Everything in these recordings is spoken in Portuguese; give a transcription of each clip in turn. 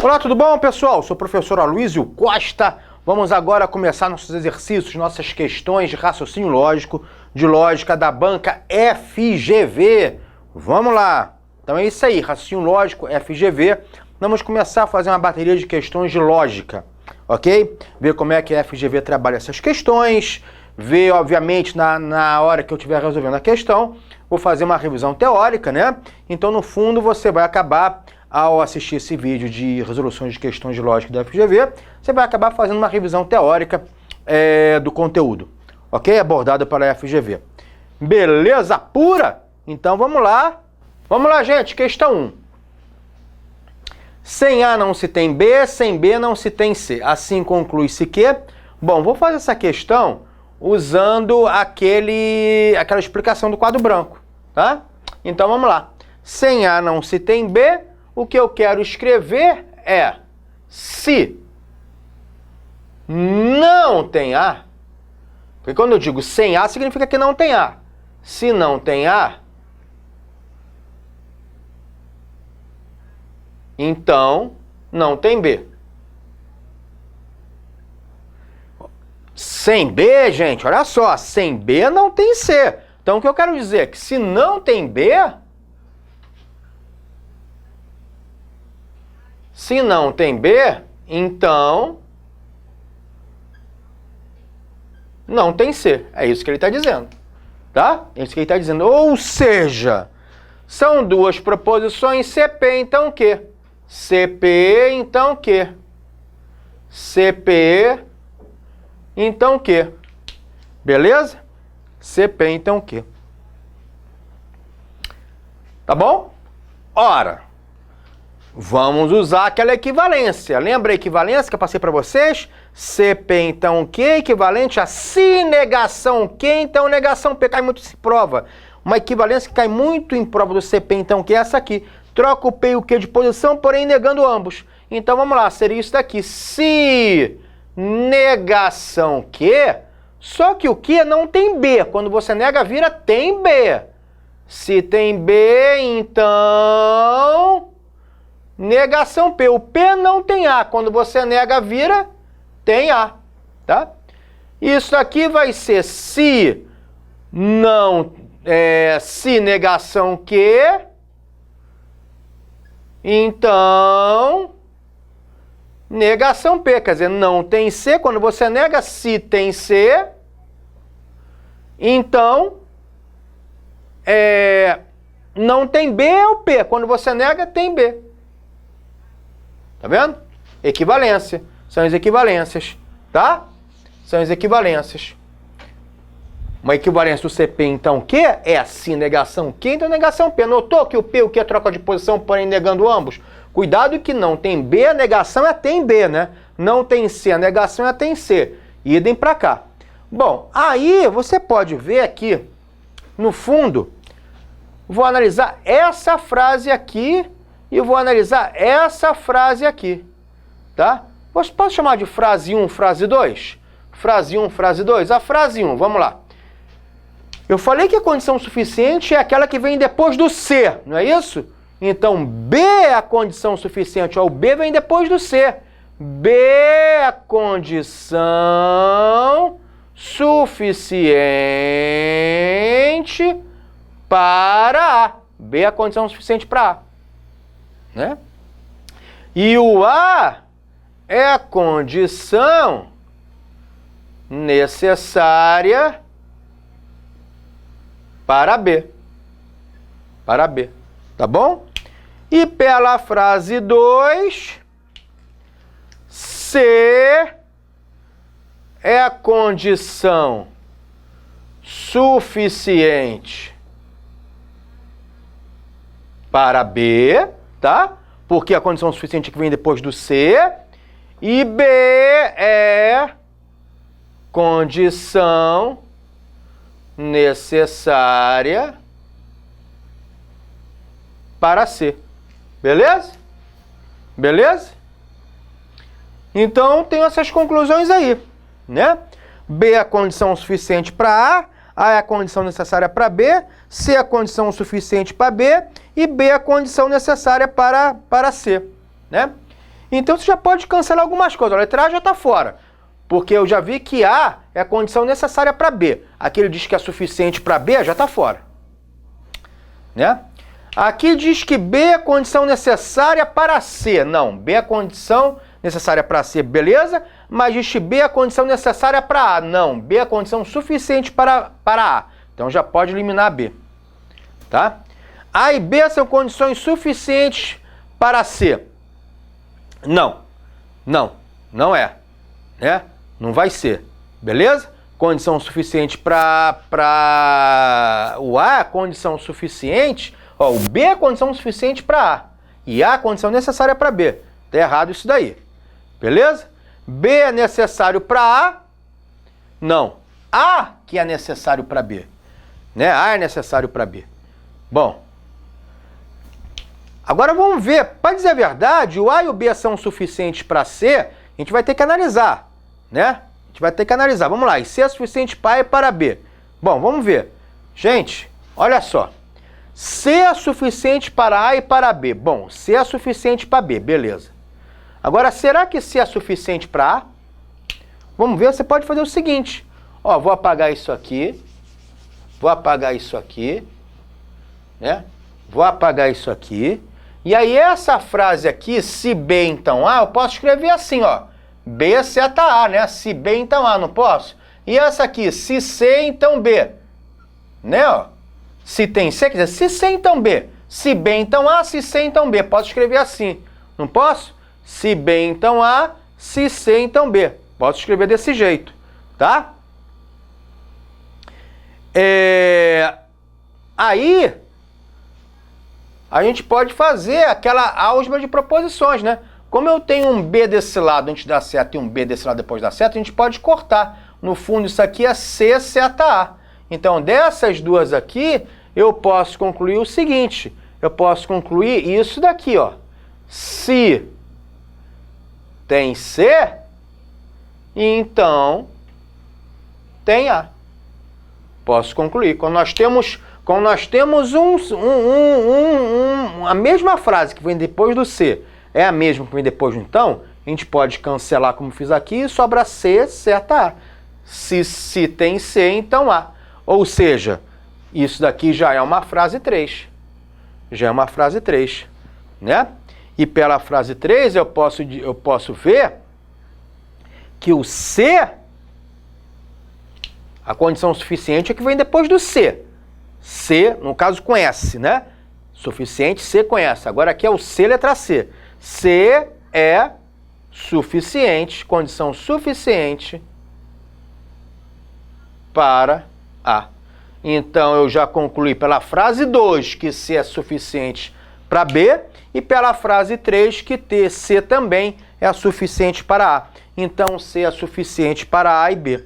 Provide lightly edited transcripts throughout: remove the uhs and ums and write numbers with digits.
Olá, tudo bom, pessoal? Sou o professor Aloysio Costa. Vamos agora começar nossos exercícios, nossas questões de raciocínio lógico, de lógica da banca FGV. Vamos lá! Então é isso aí, raciocínio lógico, FGV. Vamos começar a fazer uma bateria de questões de lógica, ok? Ver como é que a FGV trabalha essas questões, ver, obviamente, na hora que eu estiver resolvendo a questão, vou fazer uma revisão teórica, né? Então, no fundo, você vai acabar, ao assistir esse vídeo de resoluções de questões de lógica da FGV, você vai acabar fazendo uma revisão teórica do conteúdo, ok? Abordado pela FGV. Beleza pura? Então, vamos lá. Vamos lá, gente. Questão 1. Sem A não se tem B, sem B não se tem C. Assim conclui-se que... Bom, vou fazer essa questão usando aquela explicação do quadro branco, tá? Então, vamos lá. Sem A não se tem B, o que eu quero escrever é se não tem A, porque quando eu digo sem A, significa que não tem A. Se não tem A, então não tem B. Sem B, gente, olha só, sem B não tem C. Então o que eu quero dizer é que se não tem B, se não tem B, então não tem C. É isso que ele está dizendo, tá? É isso que ele está dizendo. Ou seja, são duas proposições CP, então Q. CP, então Q. CP, então Q. Beleza? CP, então Q. Tá bom? Ora, vamos usar aquela equivalência. Lembra a equivalência que eu passei para vocês? CP, então Q, equivalente a se negação Q, então negação P. Cai muito em prova. Uma equivalência que cai muito em prova do CP, então Q é essa aqui. Troca o P e o Q de posição, porém negando ambos. Então vamos lá, seria isso daqui. Se negação Q, só que o Q não tem B. Quando você nega, vira tem B. Se tem B, então... negação P. O P não tem A. Quando você nega, vira, tem A. Tá? Isso aqui vai ser se não... se negação Q, então negação P. Quer dizer, não tem C. Quando você nega, se tem C, então não tem B é o P. Quando você nega, tem B. Tá vendo? Equivalência. São as equivalências, tá? São as equivalências. Uma equivalência do CP, então, Q é se negação Q, então negação P. Notou que o P e o Q é troca de posição, porém negando ambos? Cuidado que não tem B, a negação é tem B, né? Não tem C, a negação é tem C. Idem pra cá. Bom, aí você pode ver aqui, no fundo, vou analisar essa frase aqui e vou analisar essa frase aqui, tá? Posso chamar de frase 1, frase 2? Frase 1, frase 2? A frase 1, vamos lá. Eu falei que a condição suficiente é aquela que vem depois do C, não é isso? Então, B é a condição suficiente. Ó, o B vem depois do C. B é a condição suficiente para A. B é a condição suficiente para A. Né? E o A é a condição necessária para B. Para B. Tá bom? E pela frase 2, C é a condição suficiente para B, tá? Porque a condição suficiente que vem depois do C. E B é condição necessária para C. Beleza? Beleza? Então, tem essas conclusões aí, né? B é a condição suficiente para A é a condição necessária para B, C é a condição suficiente para B e B é a condição necessária para C, né? Então você já pode cancelar algumas coisas. A letra A já está fora, porque eu já vi que A é a condição necessária para B. Aqui ele diz que é suficiente para B, já está fora. Né? Aqui diz que B é a condição necessária para C. Não, B é a condição necessária para C, beleza? Mas diz que B é a condição necessária para A. Não, B é a condição suficiente para A. Então já pode eliminar B. Tá? A e B são condições suficientes para C. Não, não é. Né? Não vai ser. Beleza? Condição suficiente para o A, condição suficiente. Ó, o B é condição suficiente para A. E A é condição necessária para B. Tá errado isso daí. Beleza? B é necessário para A. Não. A que é necessário para B. Né? A é necessário para B. Bom. Agora vamos ver. Para dizer a verdade, o A e o B são suficientes para C. A gente vai ter que analisar. Né? A gente vai ter que analisar. Vamos lá. E C é suficiente para A e para B. Bom, vamos ver. Gente, olha só. C é suficiente para A e para B. Bom, C é suficiente para B. Beleza. Agora, será que C é suficiente para A? Vamos ver. Você pode fazer o seguinte. Ó, vou apagar isso aqui. Vou apagar isso aqui. Né? Vou apagar isso aqui. E aí, essa frase aqui, se B, então A, eu posso escrever assim, ó. B seta A, né? Se B, então A, não posso? E essa aqui, se C, então B. Né, ó? Se tem C, quer dizer, se C, então B. Se B, então A, se C, então B. Posso escrever assim, não posso? Se B, então A, se C, então B. Posso escrever desse jeito, tá? Aí, a gente pode fazer aquela álgebra de proposições, né? Como eu tenho um B desse lado antes da seta e um B desse lado depois da seta, a gente pode cortar. No fundo, isso aqui é C seta A. Então, dessas duas aqui, eu posso concluir o seguinte. Eu posso concluir isso daqui, ó. Se tem C, então tem A. Posso concluir. Quando nós temos a mesma frase que vem depois do C, é a mesma que vem depois do então, a gente pode cancelar como fiz aqui e sobra C seta A. Se tem C, então A. Ou seja, isso daqui já é uma frase 3. Já é uma frase 3, né? E pela frase 3 eu posso ver que o C, a condição suficiente é que vem depois do C. C, no caso com S, né? Suficiente, C com S. Agora aqui é o C, letra C. C é suficiente, condição suficiente para A. Então, eu já concluí pela frase 2 que C é suficiente para B e pela frase 3 que C também é suficiente para A. Então, C é suficiente para A e B.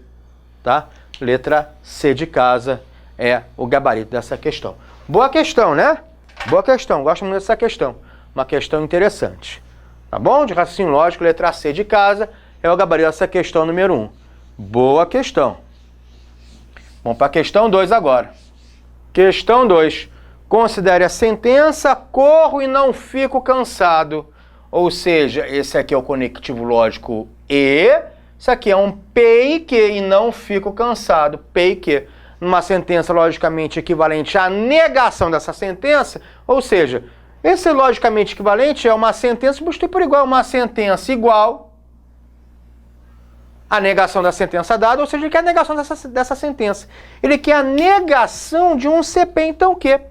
Tá? Letra C de casa é o gabarito dessa questão. Boa questão, né? Boa questão. Gosto muito dessa questão. Uma questão interessante. Tá bom? De raciocínio lógico, letra C de casa é o gabarito dessa questão número 1. Boa questão. Vamos para a questão 2 agora. Questão 2. Considere a sentença, corro e não fico cansado. Ou seja, esse aqui é o conectivo lógico e, isso aqui é um P e Q e não fico cansado, P e Q. Numa sentença logicamente equivalente à negação dessa sentença, ou seja, esse logicamente equivalente é uma sentença substituída por igual, uma sentença igual a negação da sentença dada, ou seja, ele quer a negação dessa sentença. Ele quer a negação de um CP, então o quê?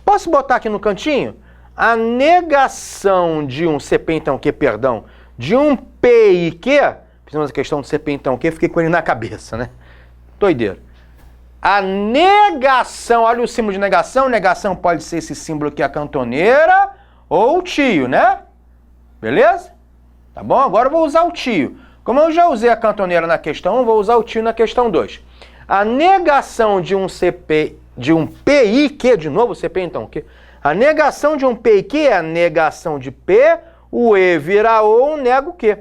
Posso botar aqui no cantinho? A negação de um CP, então o quê? Perdão. De um P e Q. Fizemos a questão do CP, então o quê? Fiquei com ele na cabeça, né? Doideira. A negação, olha o símbolo de negação. Negação pode ser esse símbolo aqui, a cantoneira, ou o tio, né? Beleza? Tá bom? Agora eu vou usar o tio. Como eu já usei a cantoneira na questão 1, eu vou usar o tio na questão 2. A negação de um CP, de um P e Q, de novo, CP então, o quê? A negação de um P e Q é a negação de P, o E vira ou, nega o Q.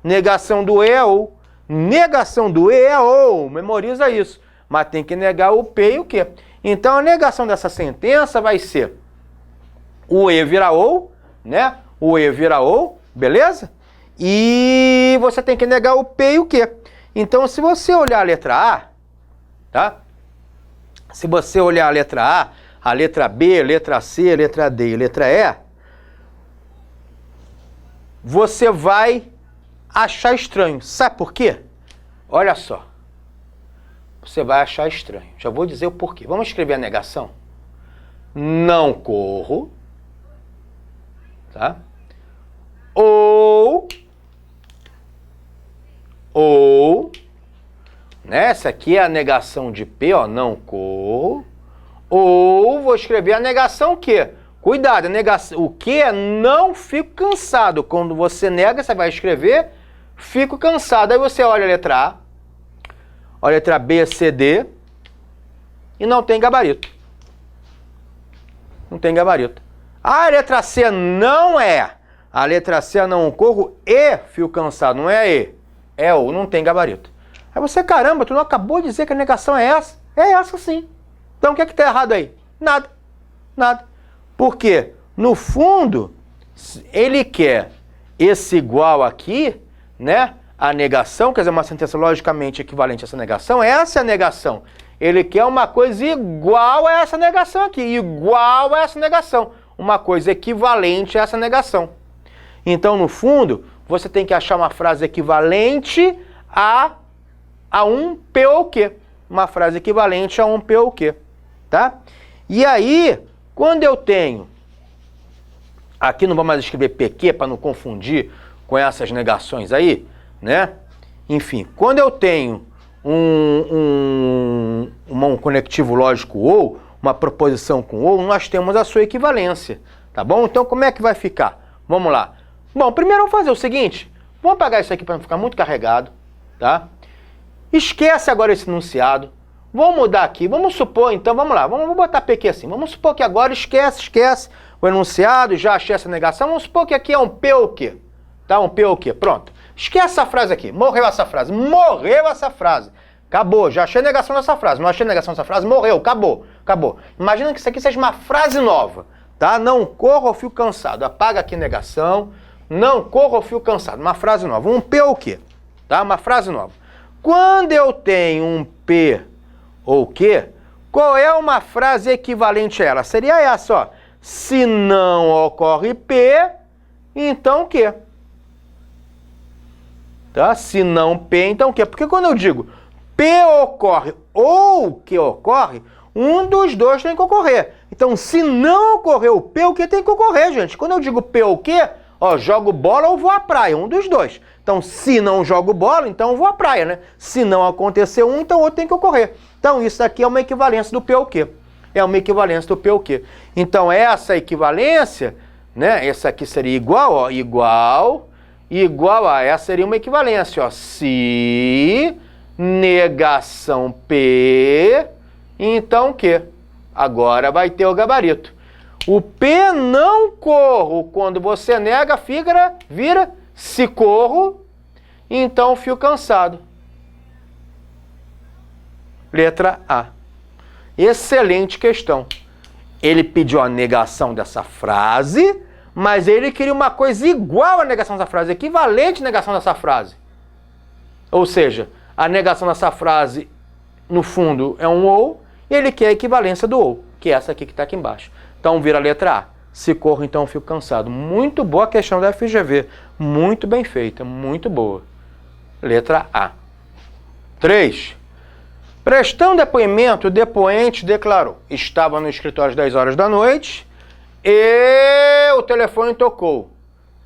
Negação do E é ou. Negação do E é ou, memoriza isso. Mas tem que negar o P e o Q. Então a negação dessa sentença vai ser o E vira ou, né? O E vira ou, beleza? E você tem que negar o P e o Q. Então, se você olhar a letra A, tá? Se você olhar a letra B, a letra C, a letra D e a letra E, você vai achar estranho. Sabe por quê? Olha só. Você vai achar estranho. Já vou dizer o porquê. Vamos escrever a negação? Não corro. Tá? Ou, né? Essa aqui é a negação de P, ó, não corro. Ou vou escrever a negação Q. Cuidado, a negação, o Q é não fico cansado. Quando você nega, você vai escrever fico cansado. Aí você olha a letra A, olha a letra B, C, D e não tem gabarito. Não tem gabarito. A letra C não é. A letra C é não corro e fico cansado. Não é E. É O. Não tem gabarito. Aí você, caramba, tu não acabou de dizer que a negação é essa? É essa sim. Então o que é que tá errado aí? Nada. Nada. Por quê? No fundo, ele quer esse igual aqui, né? A negação, quer dizer, uma sentença logicamente equivalente a essa negação. Essa é a negação. Ele quer uma coisa igual a essa negação aqui. Igual a essa negação. Uma coisa equivalente a essa negação. Então, no fundo, você tem que achar uma frase equivalente a um P ou Q. Uma frase equivalente a um P ou Q. Tá? E aí, quando eu tenho... Aqui não vou mais escrever PQ para não confundir com essas negações aí, né? Enfim, quando eu tenho um conectivo lógico ou, uma proposição com ou, nós temos a sua equivalência, tá bom? Então, como é que vai ficar? Vamos lá. Bom, primeiro vamos fazer o seguinte, vamos apagar isso aqui para não ficar muito carregado, tá? Esquece agora esse enunciado, vamos mudar aqui, vamos supor, então, vamos lá, vamos botar PQ assim, vamos supor que agora esquece o enunciado, já achei essa negação, vamos supor que aqui é um P ou Q, tá? Um P ou Q, pronto. Esquece essa frase aqui, morreu essa frase, acabou, já achei a negação dessa frase, não achei a negação dessa frase, morreu, acabou. Imagina que isso aqui seja uma frase nova, tá? Não corro ou fico cansado, apaga aqui negação, não corro ou fico cansado, uma frase nova, um P ou Q, tá? Uma frase nova. Quando eu tenho um P ou Q, qual é uma frase equivalente a ela? Seria essa, ó, se não ocorre P, então Q. Tá? Se não P, então Q. Porque quando eu digo P ocorre ou Q ocorre, um dos dois tem que ocorrer. Então, se não ocorrer o P, o Q tem que ocorrer, gente. Quando eu digo P ou Q, ó, jogo bola ou vou à praia, um dos dois. Então, se não jogo bola, então eu vou à praia, né? Se não acontecer um, então o outro tem que ocorrer. Então, isso aqui é uma equivalência do P ou Q. É uma equivalência do P ou Q. Então, essa equivalência, né? Essa aqui seria igual, ó, igual a essa seria uma equivalência, ó. Se negação P, então Q. Agora vai ter o gabarito. O P não corro, quando você nega, vira se corro, então fico cansado. Letra A. Excelente questão. Ele pediu a negação dessa frase, mas ele queria uma coisa igual à negação dessa frase, equivalente à negação dessa frase. Ou seja, a negação dessa frase, no fundo, é um ou, e ele quer a equivalência do ou, que é essa aqui que está aqui embaixo. Então, vira a letra A. Se corro, então fico cansado. Muito boa a questão da FGV. Muito bem feita, muito boa. Letra A. 3. Prestando depoimento, o depoente declarou: estava no escritório às 10 horas da noite e o telefone tocou.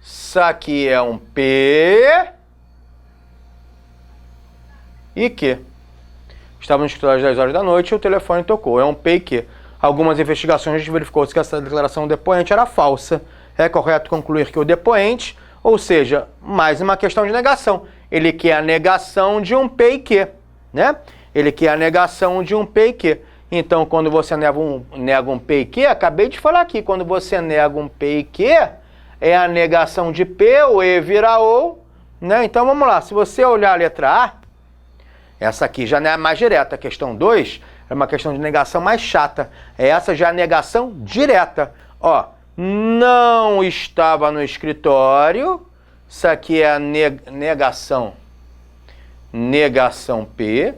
Isso aqui é um P e Q. Estava no escritório às 10 horas da noite e o telefone tocou. É um P e Q. Algumas investigações a gente verificou que essa declaração do depoente era falsa. É correto concluir que o depoente, ou seja, mais uma questão de negação. Ele quer a negação de um P e Q, né? Ele quer a negação de um P e Q. Então, quando você nega um P e Q, acabei de falar aqui, quando você nega um P e Q, é a negação de P, o E vira ou, né? Então, vamos lá. Se você olhar a letra A, essa aqui já não é mais direta. A questão 2 é uma questão de negação mais chata. Essa já é a negação direta. Ó, não estava no escritório Isso aqui é a negação P.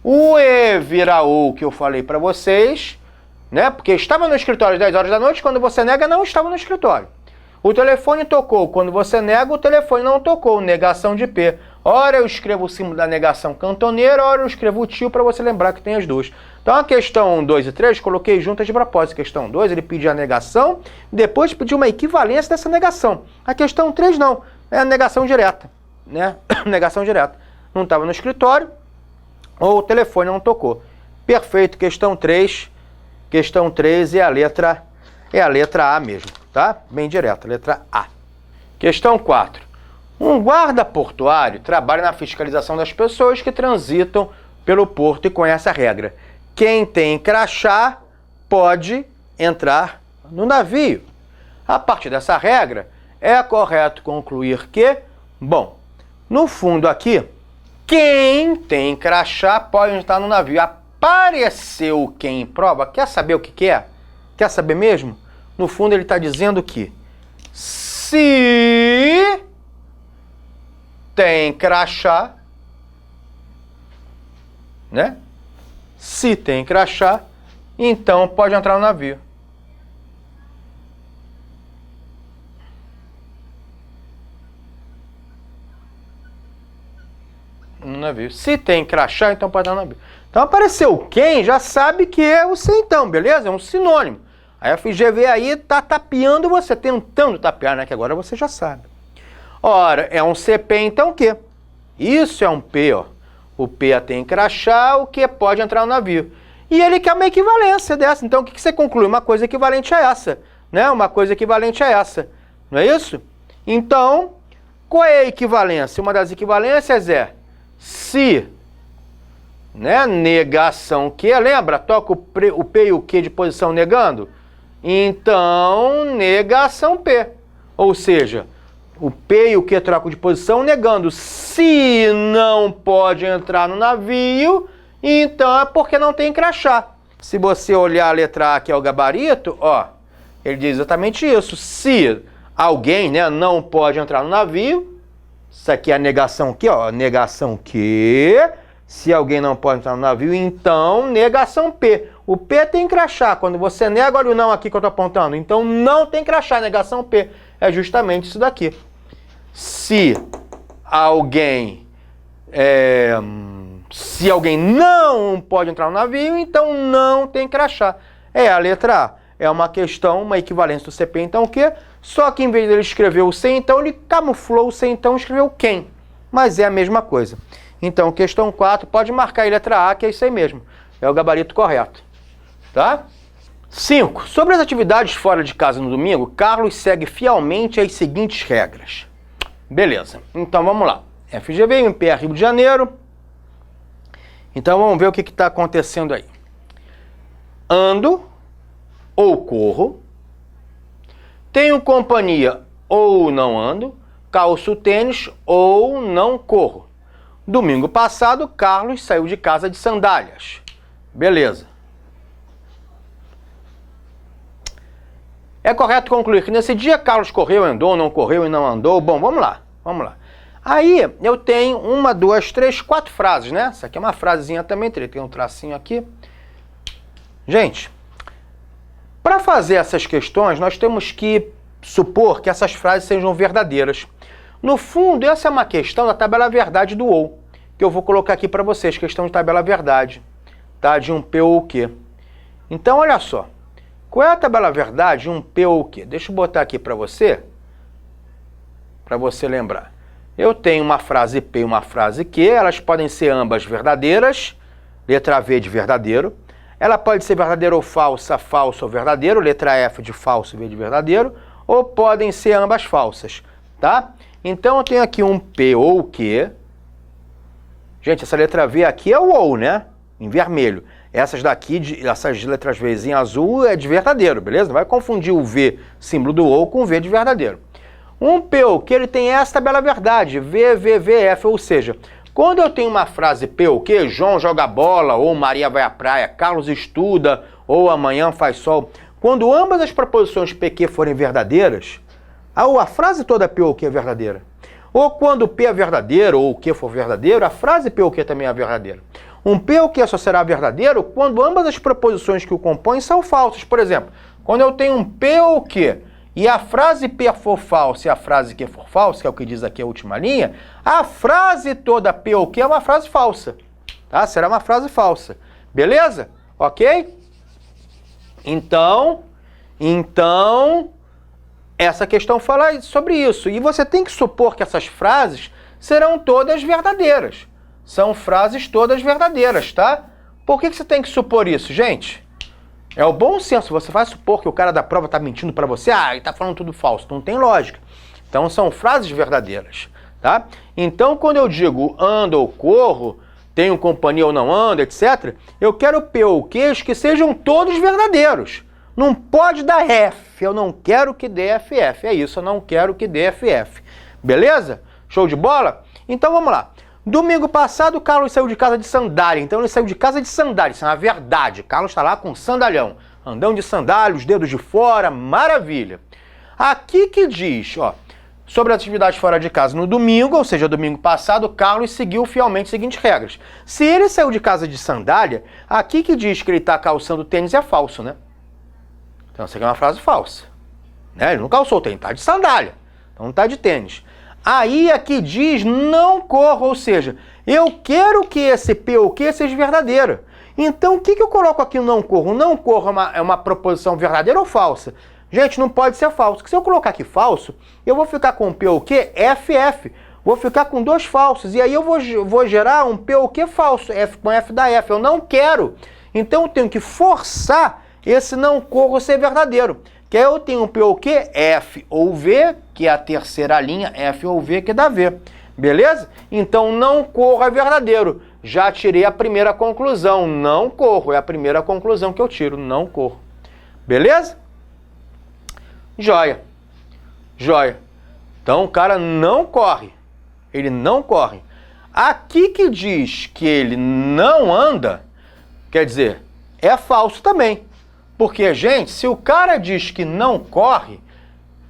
O E vira O, que eu falei para vocês, né? Porque estava no escritório às 10 horas da noite, quando você nega, não estava no escritório. O telefone tocou, quando você nega, o telefone não tocou, negação de P. Ora eu escrevo o símbolo da negação cantoneira, ora eu escrevo o tio para você lembrar que tem as duas. Então a questão 2 e 3 coloquei juntas de propósito. Questão 2 ele pediu a negação, depois pediu uma equivalência dessa negação. A questão 3 não, é a negação direta, né? Negação direta. Não estava no escritório, ou o telefone não tocou. Perfeito, questão 3. Questão 3 é a letra A mesmo, tá? Bem direta, letra A. Questão 4. Um guarda portuário trabalha na fiscalização das pessoas que transitam pelo porto e conhece a regra. Quem tem crachá pode entrar no navio. A partir dessa regra, é correto concluir que, bom, no fundo aqui, quem tem crachá pode entrar no navio. Apareceu quem prova. Quer saber o que é? Quer saber mesmo? No fundo ele está dizendo que se tem crachá, né? Se tem crachá, então pode entrar no navio. No navio. Se tem crachá, então pode entrar no navio. Então apareceu quem, já sabe que é o se então, beleza? É um sinônimo. A FGV aí tá tapeando você, tentando tapear, né? Que agora você já sabe. Ora, é um CP, então o quê? Isso é um P, ó. O P tem crachá, o que pode entrar no navio. E ele quer uma equivalência dessa. Então o que você conclui? Uma coisa equivalente a essa, né? Uma coisa equivalente a essa. Não é isso? Então, qual é a equivalência? Uma das equivalências é se, né? Negação que, lembra? Toca o P e o Q de posição negando? Então, negação P. Ou seja, o P e o Q trocam de posição negando. Se não pode entrar no navio, então é porque não tem crachá. Se você olhar a letra A, que é o gabarito, ó, ele diz exatamente isso. Se alguém, né, não pode entrar no navio, isso aqui é a negação aqui, ó, negação que. Se alguém não pode entrar no navio, então negação P. O P tem crachá. Quando você nega, olha o não aqui que eu estou apontando. Então não tem crachá, negação P. É justamente isso daqui. Se alguém não pode entrar no navio, então não tem crachá. É a letra A. É uma questão, uma equivalência do CP, então o quê? Só que em vez dele escrever o se, então ele camuflou o se, então escreveu quem. Mas é a mesma coisa. Então, questão 4, pode marcar aí letra A, que é isso aí mesmo. É o gabarito correto. Tá? 5. Sobre as atividades fora de casa no domingo, Carlos segue fielmente as seguintes regras. Beleza. Então, vamos lá. FGV, MPR Rio de Janeiro. Então, vamos ver o que está acontecendo aí. Ando ou corro. Tenho companhia ou não ando. Calço tênis ou não corro. Domingo passado, Carlos saiu de casa de sandálias. Beleza. É correto concluir que nesse dia Carlos correu, andou, não correu e não andou. Bom, vamos lá. Aí eu tenho 1, 2, 3, 4 frases, né? Essa aqui é uma frasezinha também, tem um tracinho aqui. Gente, para fazer essas questões, nós temos que supor que essas frases sejam verdadeiras. No fundo, essa é uma questão da tabela verdade do OU, que eu vou colocar aqui para vocês, questão de tabela verdade, tá? De um P ou o Q. Então, olha só, qual é a tabela verdade de um P ou o Q? Deixa eu botar aqui para você lembrar. Eu tenho uma frase P e uma frase Q, elas podem ser ambas verdadeiras, letra V de verdadeiro. Ela pode ser verdadeira ou falsa, falso ou verdadeiro, letra F de falso, V de verdadeiro, ou podem ser ambas falsas, tá? Então eu tenho aqui um P ou Q. Gente, essa letra V aqui é o OU, né? Em vermelho. Essas daqui, essas letras V em azul é de verdadeiro, beleza? Não vai confundir o V, símbolo do OU, com o V de verdadeiro. Um P ou Q, ele tem essa tabela verdade, V, V, V, F, ou seja, quando eu tenho uma frase P ou Q, João joga bola, ou Maria vai à praia, Carlos estuda, ou amanhã faz sol, quando ambas as proposições PQ forem verdadeiras, a frase toda P ou Q é verdadeira. Ou quando P é verdadeiro, ou o Q for verdadeiro, a frase P ou Q também é verdadeira. Um P ou Q só será verdadeiro quando ambas as proposições que o compõem são falsas. Por exemplo, quando eu tenho um P ou Q e a frase P for falsa e a frase Q for falsa, que é o que diz aqui a última linha, a frase toda P ou Q é uma frase falsa. Tá? Será uma frase falsa. Beleza? Ok? Então, essa questão fala sobre isso. E você tem que supor que essas frases serão todas verdadeiras. São frases todas verdadeiras, tá? Por que você tem que supor isso, gente? É o bom senso. Você vai supor que o cara da prova está mentindo para você. Ah, ele está falando tudo falso. Não tem lógica. Então, são frases verdadeiras, tá? Então, quando eu digo ando ou corro, tenho companhia ou não ando, etc., eu quero P ou Qs que sejam todos verdadeiros. Não pode dar F. Eu não quero que dê FF. É isso, eu não quero que dê FF. Beleza? Show de bola? Então, vamos lá. Domingo passado, o Carlos saiu de casa de sandália. Então, ele saiu de casa de sandália. Isso é uma verdade. Carlos está lá com sandalhão. Andão de sandália, os dedos de fora. Maravilha. Aqui que diz, ó, sobre atividades fora de casa no domingo, ou seja, domingo passado, Carlos seguiu fielmente as seguintes regras. Se ele saiu de casa de sandália, aqui que diz que ele está calçando tênis é falso, né? Então, isso aqui é uma frase falsa. Né? Ele não calçou tênis, está de sandália. Então, não está de tênis. Aí, aqui diz não corra, ou seja, eu quero que esse P ou Q seja verdadeiro. Então, o que eu coloco aqui no não corro? Não corro é uma proposição verdadeira ou falsa? Gente, não pode ser falso. Porque se eu colocar aqui falso, eu vou ficar com P ou Q FF. Vou ficar com dois falsos. E aí eu vou gerar um P ou Q falso, F com F da F. Eu não quero. Então, eu tenho que forçar esse não corro ser verdadeiro. Que aí eu tenho um P ou Q, F ou V, que é a terceira linha, F ou V, que dá V. Beleza? Então, não corro é verdadeiro. Já tirei a primeira conclusão. Não corro. É a primeira conclusão que eu tiro. Não corro. Beleza? Joia. Joia. Então, o cara não corre. Ele não corre. Aqui que diz que ele não anda, quer dizer, é falso também. Porque, gente, se o cara diz que não corre,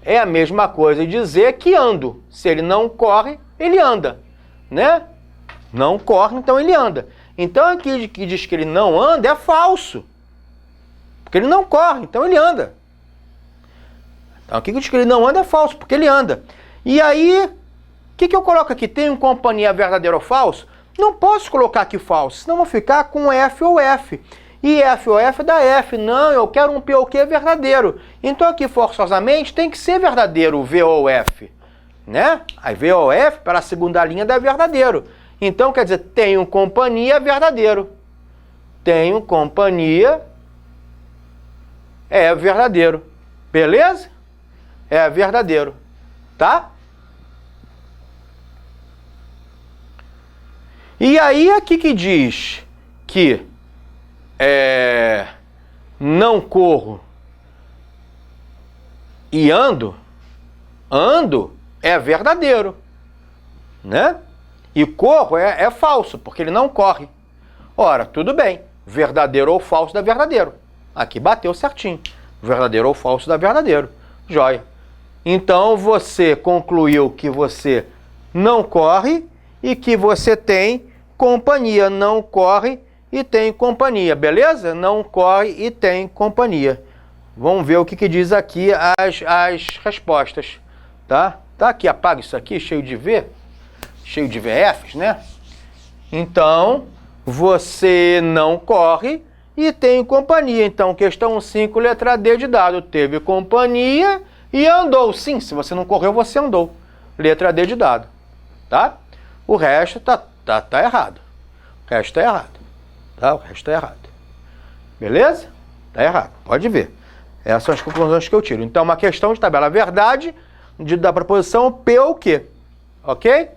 é a mesma coisa dizer que ando. Se ele não corre, ele anda, né? Não corre, então ele anda. Então, aqui que diz que ele não anda é falso. Porque ele não corre, então ele anda. Então, aqui que diz que ele não anda é falso, porque ele anda. E aí, o que eu coloco aqui? Tem companhia verdadeiro ou falso? Não posso colocar aqui falso, senão vou ficar com F ou F. E F ou F dá F. Não, eu quero um P ou Q verdadeiro. Então aqui, forçosamente, tem que ser verdadeiro o V ou F. Né? Aí V ou F, para a segunda linha, dá verdadeiro. Então, quer dizer, tenho companhia verdadeiro. Tenho companhia é verdadeiro. Beleza? É verdadeiro. Tá? E aí, aqui que diz que não corro e ando é verdadeiro, né? E corro é falso, porque ele não corre. Ora, tudo bem, verdadeiro ou falso dá verdadeiro. Aqui bateu certinho, verdadeiro ou falso dá verdadeiro. Joia. Então, você concluiu que você não corre e que você tem companhia. Não corre e tem companhia, beleza? Não corre e tem companhia. Vamos ver o que diz aqui as respostas, tá? Tá aqui, apaga isso aqui, cheio de V, cheio de VFs, né? Então, você não corre e tem companhia. Então, questão 5, letra D de dado. Teve companhia e andou. Sim, se você não correu, você andou. Letra D de dado, tá? O resto tá errado. O resto tá errado. Tá? O resto tá errado. Beleza? Tá errado. Pode ver. Essas são as conclusões que eu tiro. Então, uma questão de tabela verdade da proposição P ou Q. Ok?